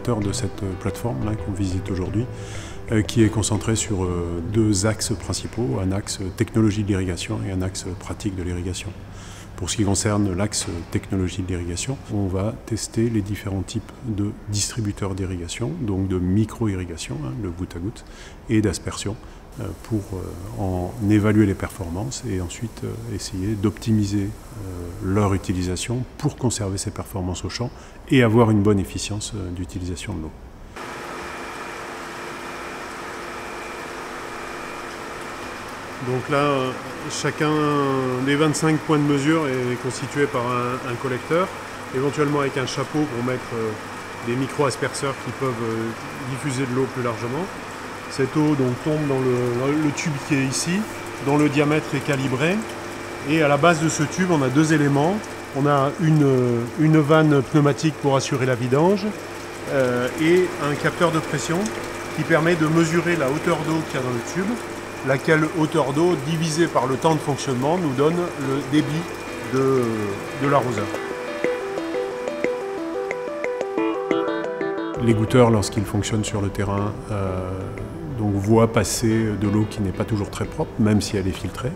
fondateurs de cette plateforme qu'on visite aujourd'hui, qui est concentrée sur deux axes principaux, un axe technologie de l'irrigation et un axe pratique de l'irrigation. Pour ce qui concerne l'axe technologie de l'irrigation, on va tester les différents types de distributeurs d'irrigation, donc de micro-irrigation, le goutte à goutte, et d'aspersion, pour en évaluer les performances et ensuite essayer d'optimiser leur utilisation pour conserver ces performances au champ et avoir une bonne efficience d'utilisation de l'eau. Donc là, chacun des 25 points de mesure est constitué par un collecteur, éventuellement avec un chapeau pour mettre des micro-asperceurs qui peuvent diffuser de l'eau plus largement. Cette eau donc, tombe dans le tube qui est ici, dont le diamètre est calibré. Et à la base de ce tube, on a deux éléments. On a une vanne pneumatique pour assurer la vidange et un capteur de pression qui permet de mesurer la hauteur d'eau qu'il y a dans le tube, laquelle hauteur d'eau divisée par le temps de fonctionnement nous donne le débit de l'arroseur. Les goutteurs, lorsqu'ils fonctionnent sur le terrain, donc voient passer de l'eau qui n'est pas toujours très propre, même si elle est filtrée.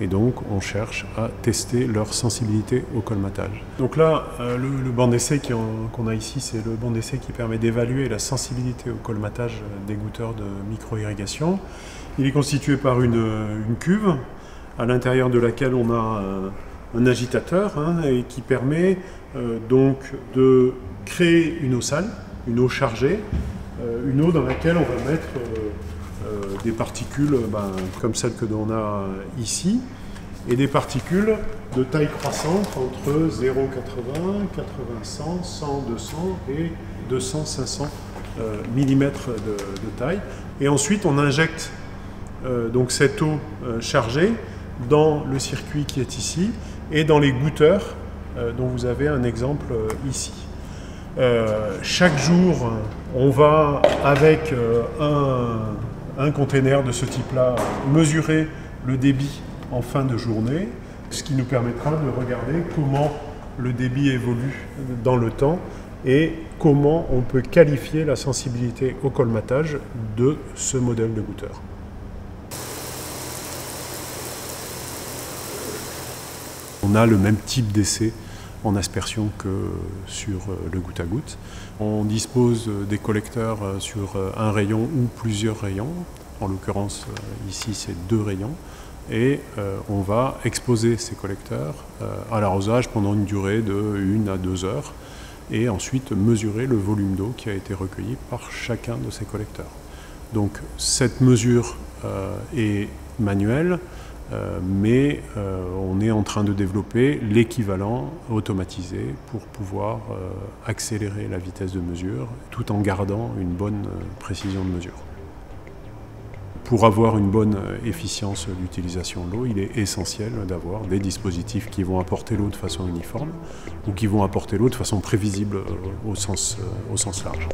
Et donc, on cherche à tester leur sensibilité au colmatage. Donc là, le banc d'essai qu'on a ici, c'est le banc d'essai qui permet d'évaluer la sensibilité au colmatage des goutteurs de micro-irrigation. Il est constitué par une cuve, à l'intérieur de laquelle on a un agitateur, et qui permet donc de créer une eau sale, une eau chargée, une eau dans laquelle on va mettre des particules comme celles que l'on a ici, et des particules de taille croissante entre 0,80, 80, 100, 100, 200 et 200, 500 mm de taille. Et ensuite on injecte donc cette eau chargée dans le circuit qui est ici et dans les gouteurs dont vous avez un exemple ici. Chaque jour, on va avec un container de ce type-là mesurer le débit en fin de journée, ce qui nous permettra de regarder comment le débit évolue dans le temps et comment on peut qualifier la sensibilité au colmatage de ce modèle de goutteur. On a le même type d'essai en aspersion que sur le goutte à goutte. On dispose des collecteurs sur un rayon ou plusieurs rayons. En l'occurrence, ici, c'est 2 rayons. Et on va exposer ces collecteurs à l'arrosage pendant une durée de 1 à 2 heures et ensuite mesurer le volume d'eau qui a été recueilli par chacun de ces collecteurs. Donc cette mesure est manuelle, mais on est en train de développer l'équivalent automatisé pour pouvoir accélérer la vitesse de mesure tout en gardant une bonne précision de mesure. Pour avoir une bonne efficience d'utilisation de l'eau, il est essentiel d'avoir des dispositifs qui vont apporter l'eau de façon uniforme ou qui vont apporter l'eau de façon prévisible au sens large.